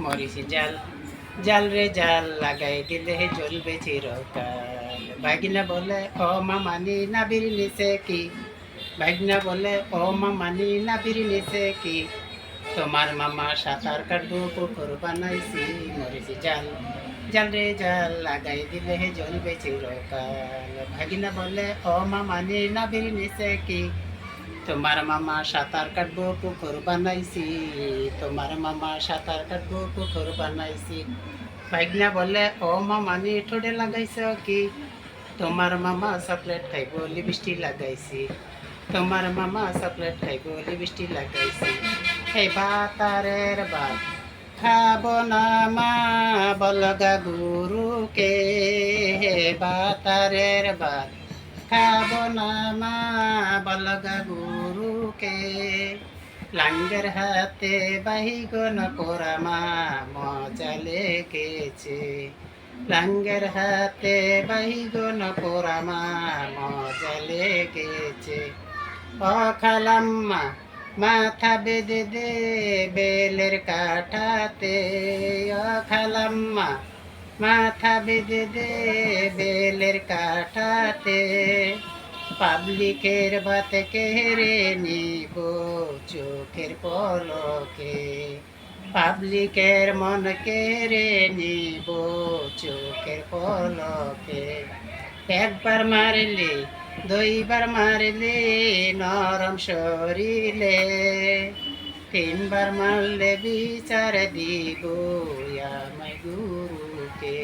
মরিচি জাল জাল রে জাল লাগাই দিলে জ্বলবে চিরকাল। ভাগিনা বলে ও মামানি নাবির নিচে কি, ভাগিনা বলে ও মামানি নাবির নিচে কি, তোমার মামা সাঁতার কাটবো পুকুর বানাইছি। মরিচি জাল জাল রে জাল লাগাই দিলে জ্বলবে চিরকাল। ভাগিনা বলে ও মামানি নাবির নিচে কি, তোমার মামা সাঁতার কাটবো পুকুর বানাইছি, তোমার মামা সাঁতার কাটবো পুকুর বানাইছি। ভাগনা বলে ও মামা নি ঠোঁটে লাগাইছ কি, তোমার মামা চকলেট খাইব লিপস্টিক লাগাইছি, তোমার মামা চকলেট খাইব লিপস্টিক লাগাইছি। এই বাতারের বাত খাবো না মা বলগা গুরুকে, হে বাতারের বাত খাবো না মা বলগা গুরুকে। লাঙ্গের হাতে বাইগন পোড়া মা মজা লেগেছে, লাঙ্গের হাতে বাইগন পোড়া মা মজা লেগেছে। ও খালাম্মা মাথা বেঁধে দে বেলের কাঠাতে, ও খালাম্মা মাথা বেঁধে দে বেলের কাঠাতে। পাবলিকের ভাত কেড়ে নিব চোখের পলকে, পাবলিকের মন কেড়ে নিব চোখের পলকে। একবার মারলে দুইবার মারলে নরম শরীরে, তিনবার মারলে বিচার দিব আমায় গুরুকে।